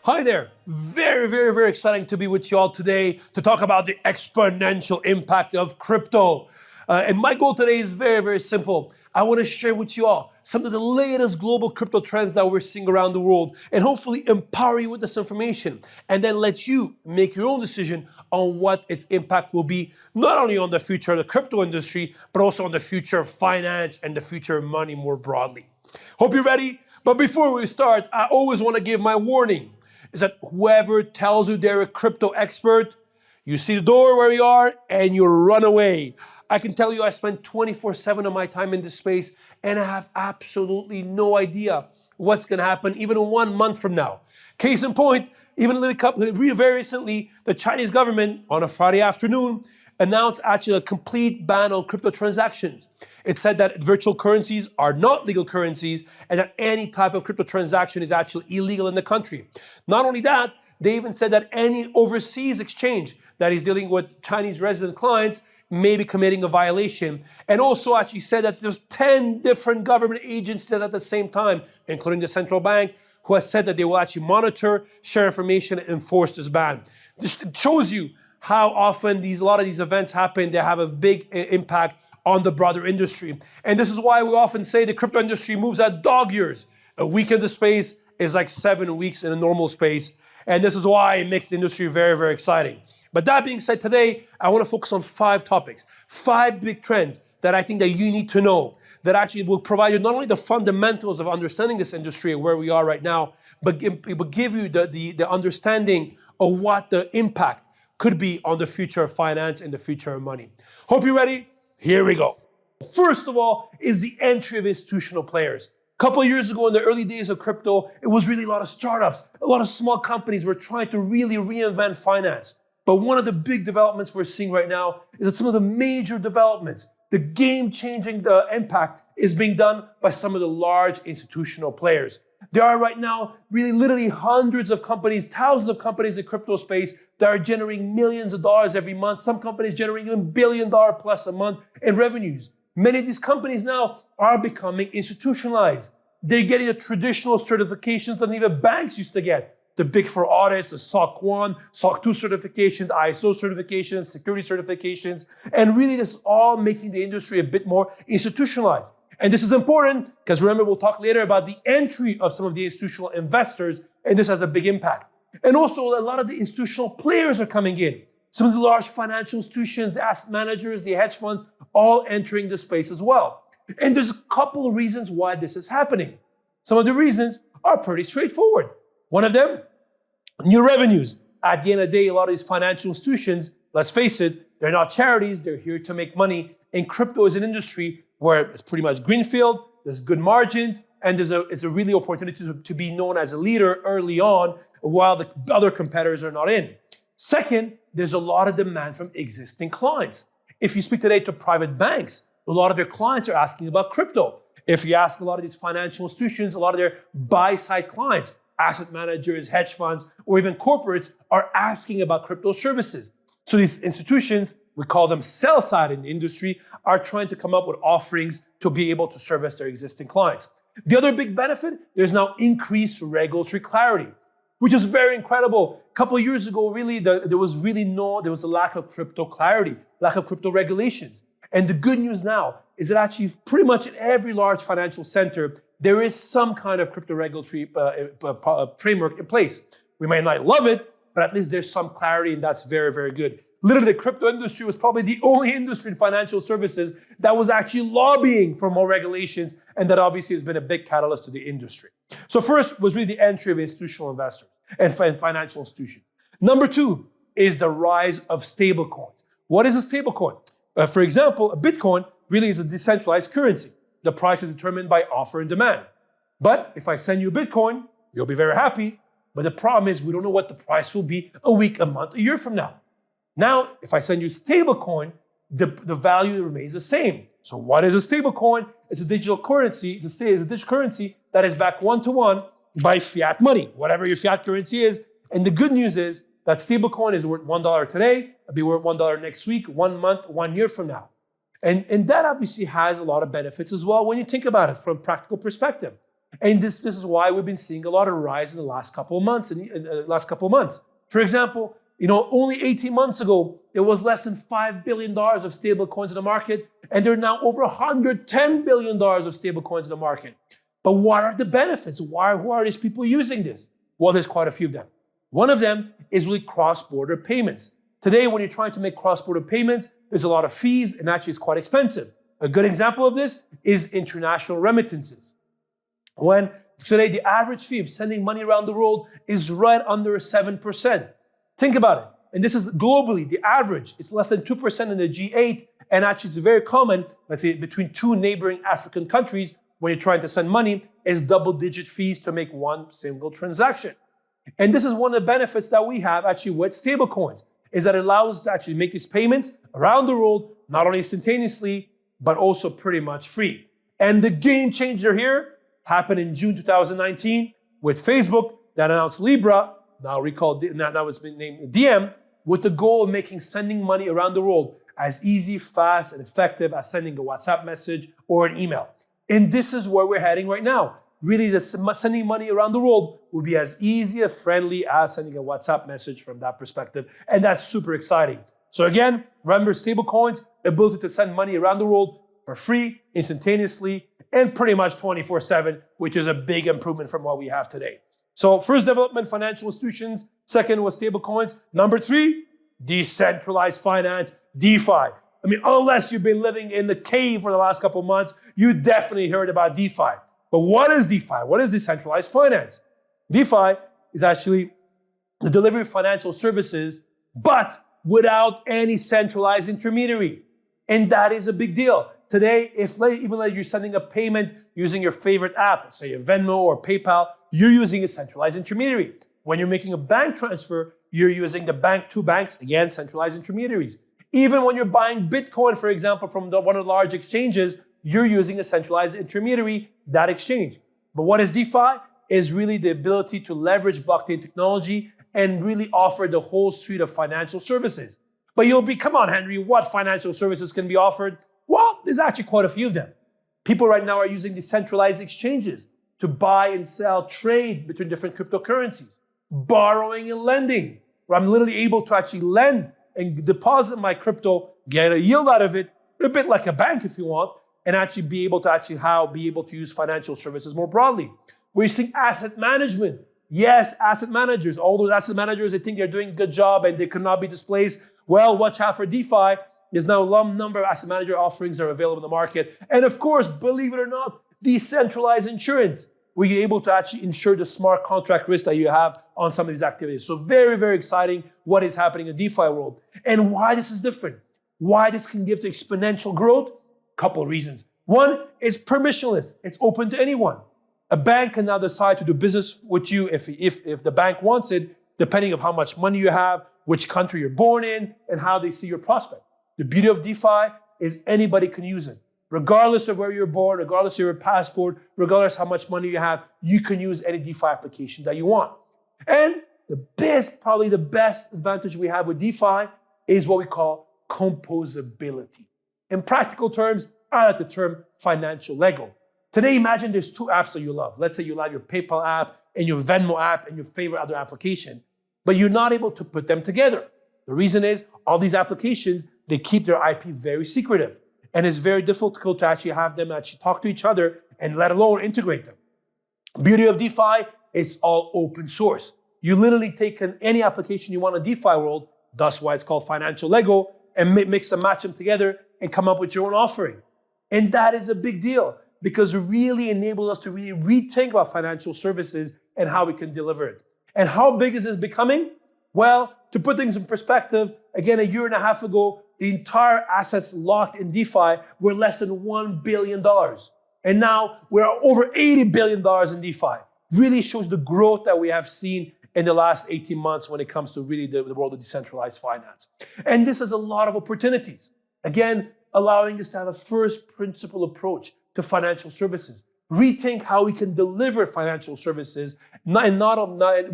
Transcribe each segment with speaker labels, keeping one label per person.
Speaker 1: Hi there. Very exciting to be with you all today to talk about the exponential impact of crypto. And my goal today is very simple. I want to share with you all some of the latest global crypto trends that we're seeing around the world and hopefully empower you with this information and then let you make your own decision on what its impact will be, not only on the future of the crypto industry, but also on the future of finance and the future of money more broadly. Hope you're ready. But before we start, I always want to give my warning is that whoever tells you they're a crypto expert, you see the door where we are and you run away. I can tell you I spend 24/7 of my time in this space and I have absolutely no idea what's going to happen even 1 month from now. Case in point, even very recently, the Chinese government on a Friday afternoon announced actually a complete ban on crypto transactions. It said that virtual currencies are not legal currencies and that any type of crypto transaction is actually illegal in the country. Not only that, they even said that any overseas exchange that is dealing with Chinese resident clients may be committing a violation. And also actually said that there's 10 different government agencies at the same time, including the central bank, who has said that they will actually monitor, share information, and enforce this ban. This shows you how often a lot of these events happen. They have a big impact on the broader industry. And this is why we often say the crypto industry moves at dog years. A week in the space is like 7 weeks in a normal space. And this is why it makes the industry very exciting. But that being said, today, I want to focus on 5 topics, 5 big trends that I think that you need to know that actually will provide you not only the fundamentals of understanding this industry and where we are right now, but it will give you the understanding of what the impact could be on the future of finance and the future of money. Hope you're ready. Here we go. First of all is the entry of institutional players. A couple of years ago in the early days of crypto, it was really a lot of startups, a lot of small companies were trying to really reinvent finance. But one of the big developments we're seeing right now is that some of the major developments, the game-changing impact is being done by some of the large institutional players. There are right now really literally hundreds of companies, thousands of companies in crypto space that are generating millions of dollars every month. Some companies generating $1 billion plus a month in revenues. Many of these companies now are becoming institutionalized. They're getting the traditional certifications that even banks used to get. The Big Four audits, the SOC 1, SOC 2 certifications, ISO certifications, security certifications, and really this is all making the industry a bit more institutionalized. And this is important because remember, we'll talk later about the entry of some of the institutional investors, and this has a big impact. And also, a lot of the institutional players are coming in. Some of the large financial institutions, the asset managers, the hedge funds, all entering the space as well. And there's a couple of reasons why this is happening. Some of the reasons are pretty straightforward. One of them, new revenues. At the end of the day, a lot of these financial institutions, let's face it, they're not charities, they're here to make money. And crypto is an industry where it's pretty much greenfield, there's good margins, and it's a really opportunity to be known as a leader early on while the other competitors are not in. Second, there's a lot of demand from existing clients. If you speak today to private banks, a lot of their clients are asking about crypto. If you ask a lot of these financial institutions, a lot of their buy-side clients, asset managers, hedge funds, or even corporates are asking about crypto services. So these institutions, we call them sell-side in the industry, are trying to come up with offerings to be able to service their existing clients. The other big benefit, there's now increased regulatory clarity, which is very incredible. A couple of years ago, really, there was a lack of crypto clarity, lack of crypto regulations. And the good news now is that actually pretty much in every large financial center, there is some kind of crypto regulatory framework in place. We might not love it, but at least there's some clarity, and that's very good. Literally, the crypto industry was probably the only industry in financial services that was actually lobbying for more regulations, and that obviously has been a big catalyst to the industry. So first was really the entry of institutional investors and financial institutions. Number 2 is the rise of stablecoins. What is a stablecoin? For example, a Bitcoin really is a decentralized currency. The price is determined by offer and demand. But if I send you a Bitcoin, you'll be very happy. But the problem is we don't know what the price will be a week, a month, a year from now. Now, if I send you a stable coin, the value remains the same. So what is a stable coin? It's a digital currency. It's a digital currency that is backed one-to-one by fiat money, whatever your fiat currency is. And the good news is that stable coin is worth $1 today. It'll be worth $1 next week, 1 month, 1 year from now. And that obviously has a lot of benefits as well when you think about it from a practical perspective. And this is why we've been seeing a lot of rise in the last couple of months. For example, only 18 months ago, there was less than $5 billion of stable coins in the market, and there are now over $110 billion of stable coins in the market. But what are the benefits? Who are these people using this? Well, there's quite a few of them. One of them is really cross-border payments. Today, when you're trying to make cross-border payments, there's a lot of fees, and actually it's quite expensive. A good example of this is international remittances. When today the average fee of sending money around the world is right under 7%. Think about it. And this is globally, the average. It's less than 2% in the G8. And actually it's very common, let's say between two neighboring African countries, when you're trying to send money, is double-digit fees to make one single transaction. And this is one of the benefits that we have actually with stablecoins, is that it allows us to actually make these payments around the world, not only instantaneously, but also pretty much free. And the game changer here happened in June 2019 with Facebook that announced Libra, now it's been named DM, with the goal of making sending money around the world as easy, fast, and effective as sending a WhatsApp message or an email. And this is where we're heading right now. Really, sending money around the world will be as easy and friendly as sending a WhatsApp message from that perspective. And that's super exciting. So again, remember stablecoins, ability to send money around the world for free, instantaneously, and pretty much 24/7, which is a big improvement from what we have today. So first development, financial institutions. Second was stablecoins. Number 3, decentralized finance, DeFi. I mean, unless you've been living in the cave for the last couple of months, you definitely heard about DeFi. But what is DeFi? What is decentralized finance? DeFi is actually the delivery of financial services, but without any centralized intermediary. And that is a big deal. Today, even though you're sending a payment using your favorite app, say a Venmo or PayPal, you're using a centralized intermediary. When you're making a bank transfer, you're using two banks, again, centralized intermediaries. Even when you're buying Bitcoin, for example, from one of the large exchanges, you're using a centralized intermediary, that exchange. But what is DeFi? Is really the ability to leverage blockchain technology and really offer the whole suite of financial services. But come on, Henri, what financial services can be offered? Well, there's actually quite a few of them. People right now are using decentralized exchanges to buy and sell, trade between different cryptocurrencies, borrowing and lending, where I'm literally able to actually lend and deposit my crypto, get a yield out of it, a bit like a bank if you want, and actually be able to use financial services more broadly. We're seeing asset management. Yes, asset managers. All those asset managers, they think they're doing a good job and they could not be displaced. Well, watch out for DeFi. There's now a number of asset manager offerings that are available in the market. And of course, believe it or not, decentralized insurance, where you're able to actually insure the smart contract risk that you have on some of these activities. So very, very exciting what is happening in the DeFi world. And why this is different. Why this can give to exponential growth? Couple of reasons. One is permissionless. It's open to anyone. A bank can now decide to do business with you if the bank wants it, depending on how much money you have, which country you're born in, and how they see your prospect. The beauty of DeFi is anybody can use it. Regardless of where you're born, regardless of your passport, regardless how much money you have, you can use any DeFi application that you want. And probably the best advantage we have with DeFi is what we call composability. In practical terms, I like the term financial Lego. Today, imagine there's 2 apps that you love. Let's say you love your PayPal app and your Venmo app and your favorite other application, but you're not able to put them together. The reason is all these applications, they keep their IP very secretive, and it's very difficult to actually have them actually talk to each other and let alone integrate them. Beauty of DeFi, it's all open source. You literally take any application you want in DeFi world, that's why it's called financial Lego, and mix and match them together and come up with your own offering. And that is a big deal because it really enables us to really rethink about financial services and how we can deliver it. And how big is this becoming? Well, to put things in perspective, again, a year and a half ago, the entire assets locked in DeFi were less than $1 billion. And now we're over $80 billion in DeFi. Really shows the growth that we have seen in the last 18 months when it comes to really the world of decentralized finance. And this has a lot of opportunities. Again, allowing us to have a first principle approach to financial services. Rethink how we can deliver financial services, not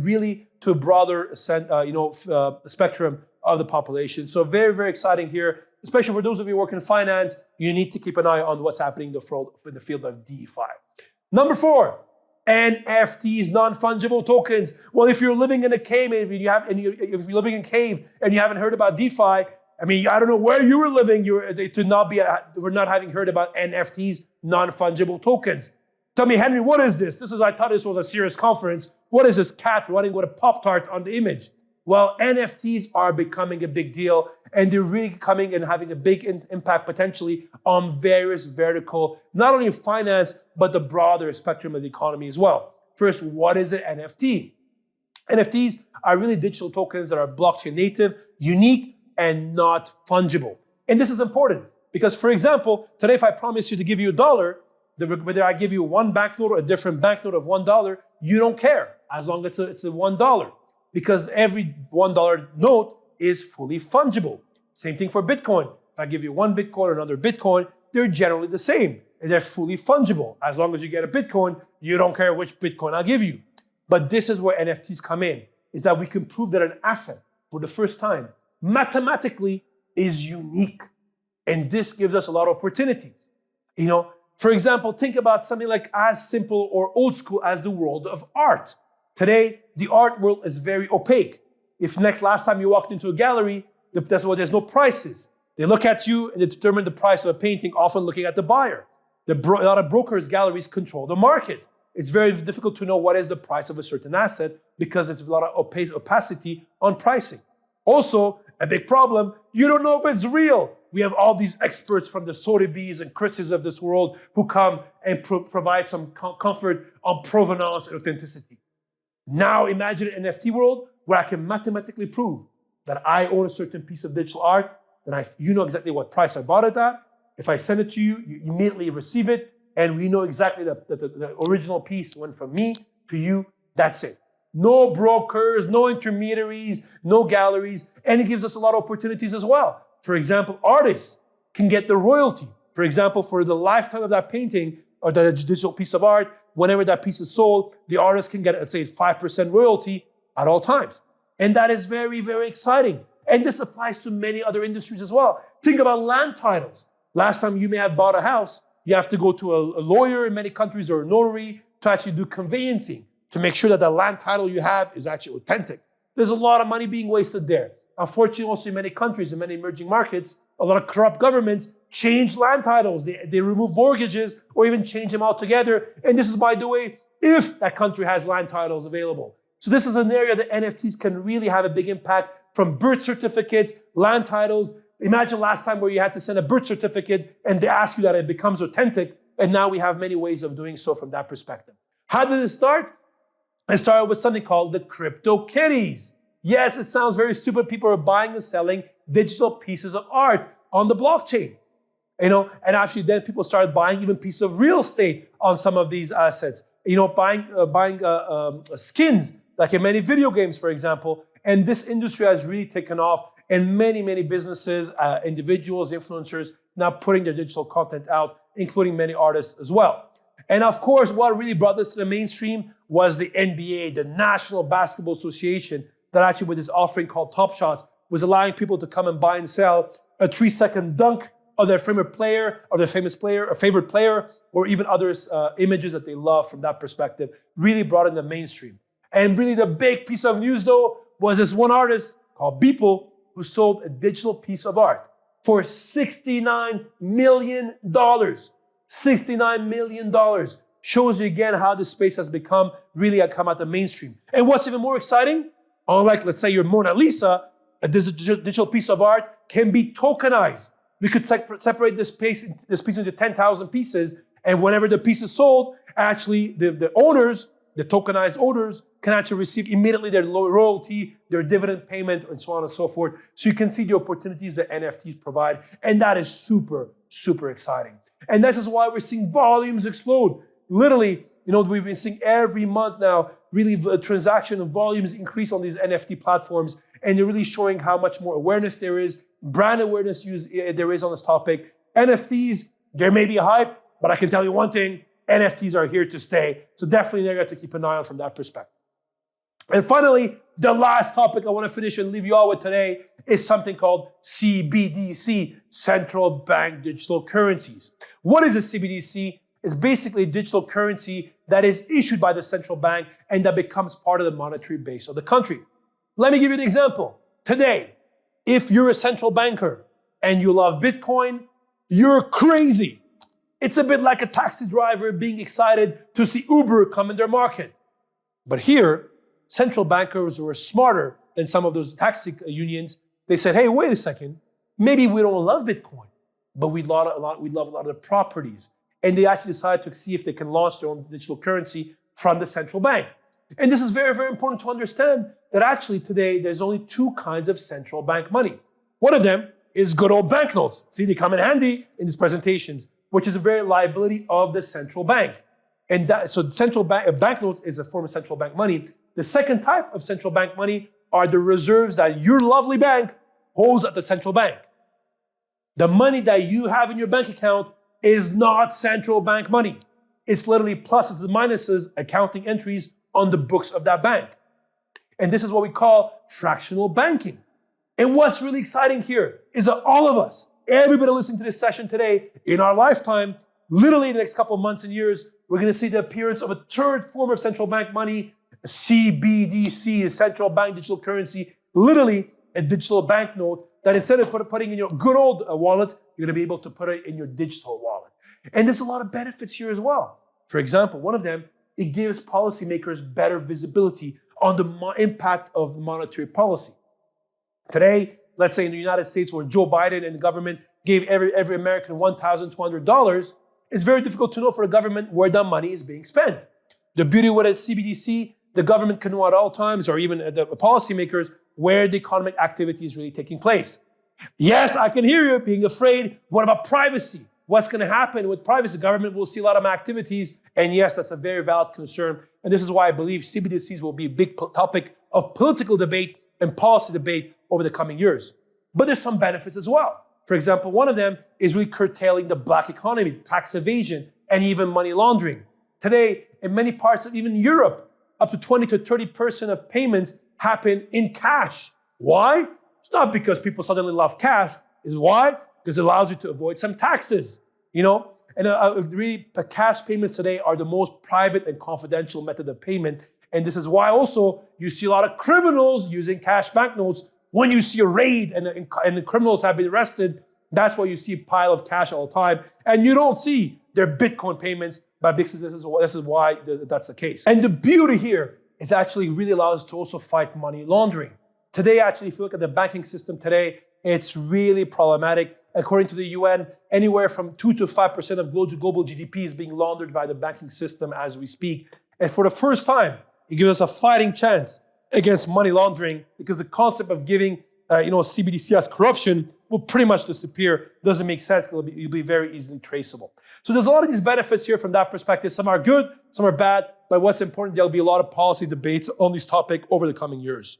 Speaker 1: really to a broader spectrum of the population. So very, very exciting here, especially for those of you who work in finance. You need to keep an eye on what's happening in the field of DeFi. Number 4, NFTs, non-fungible tokens. Well, if you're living in a cave, if you're living in a cave and you haven't heard about DeFi, I mean, I don't know where you were living. We're not having heard about NFTs, non-fungible tokens. Tell me, Henry, what is this? I thought this was a serious conference. What is this cat running with a Pop-Tart on the image? Well, NFTs are becoming a big deal, and they're really coming and having a big impact potentially on various vertical, not only finance, but the broader spectrum of the economy as well. First, what is an NFT? NFTs are really digital tokens that are blockchain native, unique, and not fungible. And this is important because, for example, today if I promise you to give you $1, whether I give you one banknote or a different banknote of $1, you don't care as long as it's a $1. Because every $1 note is fully fungible. Same thing for Bitcoin. If I give you one Bitcoin or another Bitcoin, they're generally the same. And they're fully fungible. As long as you get a Bitcoin, you don't care which Bitcoin I'll give you. But this is where NFTs come in, is that we can prove that an asset, for the first time, mathematically is unique. And this gives us a lot of opportunities. For example, think about something like as simple or old school as the world of art. Today, the art world is very opaque. If last time you walked into a gallery, there's no prices. They look at you and they determine the price of a painting, often looking at the buyer. A lot of brokers, galleries control the market. It's very difficult to know what is the price of a certain asset because there's a lot of opacity on pricing. Also, a big problem, you don't know if it's real. We have all these experts from the Sotheby's and Christie's of this world who come and provide some comfort on provenance and authenticity. Now imagine an NFT world where I can mathematically prove that I own a certain piece of digital art, that you know exactly what price I bought it at. If I send it to you, you immediately receive it, and we know exactly that the original piece went from me to you. That's it. No brokers, no intermediaries, no galleries, and it gives us a lot of opportunities as well. For example, artists can get the royalty. For example, for the lifetime of that painting or that digital piece of art, whenever that piece is sold, the artist can get, let's say, 5% royalty at all times. And that is very, very exciting. And this applies to many other industries as well. Think about land titles. Last time you may have bought a house, you have to go to a lawyer in many countries or a notary to actually do conveyancing to make sure that the land title you have is actually authentic. There's a lot of money being wasted there. Unfortunately, also in many countries, in many emerging markets, a lot of corrupt governments change land titles. They remove mortgages or even change them altogether. And this is, by the way, if that country has land titles available. So this is an area that NFTs can really have a big impact, from birth certificates, land titles. Imagine last time where you had to send a birth certificate and they ask you that it becomes authentic. And now we have many ways of doing so from that perspective. How did it start? It started with something called the crypto kitties. Yes, it sounds very stupid. People are buying and selling digital pieces of art on the blockchain. And actually then people started buying even pieces of real estate on some of these assets. Buying skins, like in many video games, for example. And this industry has really taken off, and many, many businesses, individuals, influencers, now putting their digital content out, including many artists as well. And of course, what really brought this to the mainstream was the NBA, the National Basketball Association, that actually with this offering called Top Shots was allowing people to come and buy and sell a 3-second dunk of their favorite player, or their famous player, or favorite player, or even others images that they love from that perspective. Really brought in the mainstream. And really the big piece of news though was this one artist called Beeple who sold a digital piece of art for $69 million. $69 million. Shows you again how this space has become really come out the mainstream. And what's even more exciting, unlike let's say your Mona Lisa, a digital piece of art can be tokenized. We could separate this piece into 10,000 pieces, and whenever the piece is sold, actually the owners, the tokenized owners, can actually receive immediately their royalty, their dividend payment, and so on and so forth. So you can see the opportunities that NFTs provide, and that is super, super exciting. And this is why we're seeing volumes explode. Literally, we've been seeing every month now, really transaction and volumes increase on these NFT platforms, and they're really showing how much more awareness there is, brand awareness there is on this topic. NFTs, there may be a hype, but I can tell you one thing, NFTs are here to stay. So definitely there you have to keep an eye on from that perspective. And finally, the last topic I want to finish and leave you all with today is something called CBDC, Central Bank Digital Currencies. What is a CBDC? It's basically a digital currency that is issued by the central bank and that becomes part of the monetary base of the country. Let me give you an example. Today, if you're a central banker and you love Bitcoin, you're crazy. It's a bit like a taxi driver being excited to see Uber come in their market. But here, central bankers were smarter than some of those taxi unions. They said, hey, wait a second. Maybe we don't love Bitcoin, but we love a lot of the properties. And they actually decided to see if they can launch their own digital currency from the central bank. And this is very, very important to understand that actually today there's only two kinds of central bank money. One of them is good old banknotes. See, they come in handy in these presentations, which is a very liability of the central bank. And so central bank banknotes is a form of central bank money. The second type of central bank money are the reserves that your lovely bank holds at the central bank. The money that you have in your bank account is not central bank money. It's literally pluses and minuses, accounting entries on the books of that bank. And this is what we call fractional banking. And what's really exciting here is that all of us, everybody listening to this session today, in our lifetime, literally in the next couple of months and years, we're going to see the appearance of a third form of central bank money, CBDC, a central bank digital currency, literally a digital banknote that instead of putting in your good old wallet, you're going to be able to put it in your digital wallet. And there's a lot of benefits here as well. For example, one of them, it gives policymakers better visibility on the impact of monetary policy. Today, let's say in the United States where Joe Biden and the government gave every American $1,200, it's very difficult to know for a government where the money is being spent. The beauty with a CBDC, the government can know at all times, or even the policymakers, where the economic activity is really taking place. Yes, I can hear you being afraid. What about privacy? What's going to happen with privacy? The government will see a lot of activities. And yes, that's a very valid concern. And this is why I believe CBDCs will be a big topic of political debate and policy debate over the coming years. But there's some benefits as well. For example, one of them is really curtailing the black economy, tax evasion, and even money laundering. Today, in many parts of even Europe, up to 20 to 30% of payments happen in cash. Why? It's not because people suddenly love cash. It's why? Because it allows you to avoid some taxes, you know? And really, the cash payments today are the most private and confidential method of payment. And this is why also you see a lot of criminals using cash banknotes. When you see a raid and the criminals have been arrested, that's why you see a pile of cash all the time. And you don't see their Bitcoin payments, but this is why that's the case. And the beauty here is actually really allows us to also fight money laundering. Today, actually, if you look at the banking system today, it's really problematic. According to the UN, anywhere from 2 to 5% of global GDP is being laundered by the banking system as we speak. And for the first time, it gives us a fighting chance against money laundering because the concept of giving CBDC as corruption will pretty much disappear. Doesn't make sense because it'll be very easily traceable. So there's a lot of these benefits here from that perspective. Some are good, some are bad, but what's important, there'll be a lot of policy debates on this topic over the coming years.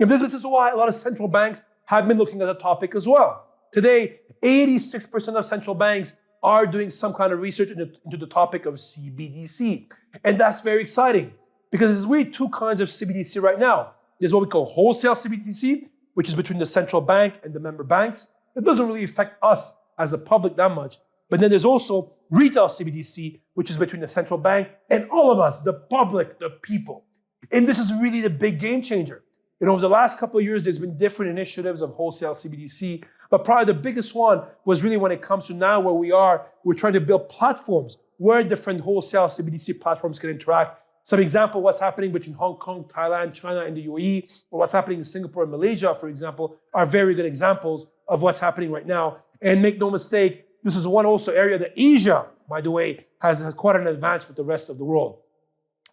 Speaker 1: And this is why a lot of central banks have been looking at the topic as well. Today, 86% of central banks are doing some kind of research into the topic of CBDC. And that's very exciting because there's really two kinds of CBDC right now. There's what we call wholesale CBDC, which is between the central bank and the member banks. It doesn't really affect us as a public that much. But then there's also retail CBDC, which is between the central bank and all of us, the public, the people. And this is really the big game changer. You know, over the last couple of years, there's been different initiatives of wholesale CBDC, but probably the biggest one was really when it comes to now where we are, we're trying to build platforms where different wholesale CBDC platforms can interact. Some example, what's happening between Hong Kong, Thailand, China, and the UAE, or what's happening in Singapore and Malaysia, for example, are very good examples of what's happening right now. And make no mistake, this is one also area that Asia, by the way, has quite an advance with the rest of the world.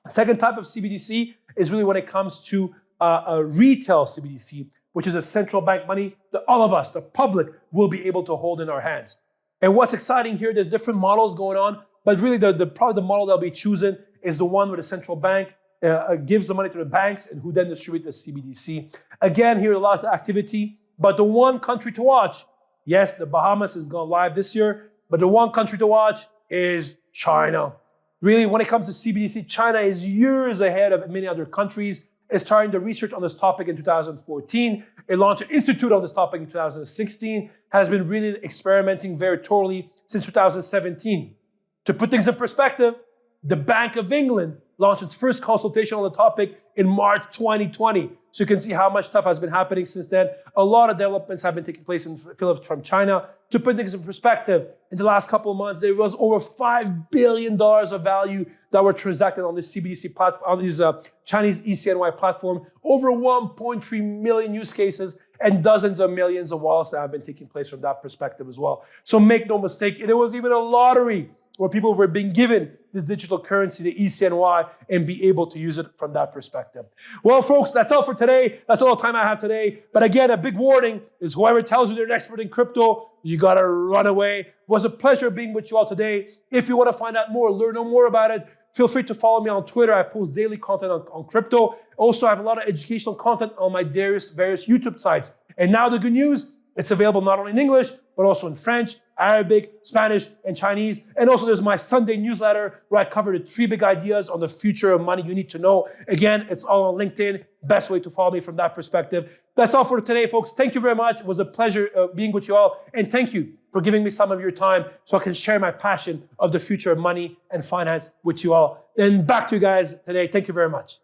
Speaker 1: The second type of CBDC is really when it comes to a retail CBDC, which is a central bank money that all of us, the public, will be able to hold in our hands. And what's exciting here, there's different models going on, but really probably the model that'll be chosen is the one where the central bank gives the money to the banks and who then distribute the CBDC. Again, here a lot of activity, but the one country to watch, yes, the Bahamas is going live this year, but the one country to watch is China. Really, when it comes to CBDC, China is years ahead of many other countries. It started the research on this topic in 2014. It launched an institute on this topic in 2016, has been really experimenting very thoroughly since 2017. To put things in perspective, The Bank of England launched its first consultation on the topic in March 2020. So you can see how much stuff has been happening since then. A lot of developments have been taking place from China. To put things in perspective, in the last couple of months, there was over $5 billion of value that were transacted on this CBDC platform, on these Chinese ECNY platform, over 1.3 million use cases, and dozens of millions of wallets that have been taking place from that perspective as well. So make no mistake, there was even a lottery where people were being given this digital currency, the ECNY, and be able to use it from that perspective. Well, folks, that's all for today. That's all the time I have today. But again, a big warning is whoever tells you they're an expert in crypto, you gotta run away. It was a pleasure being with you all today. If you want to find out more, learn more about it, feel free to follow me on Twitter. I post daily content on crypto. Also, I have a lot of educational content on my various YouTube sites. And now the good news, it's available not only in English, but also in French, Arabic, Spanish, and Chinese. And also there's my Sunday newsletter where I cover the 3 big ideas on the future of money you need to know. Again, it's all on LinkedIn. Best way to follow me from that perspective. That's all for today, folks. Thank you very much. It was a pleasure being with you all. And thank you for giving me some of your time so I can share my passion of the future of money and finance with you all. And back to you guys today. Thank you very much.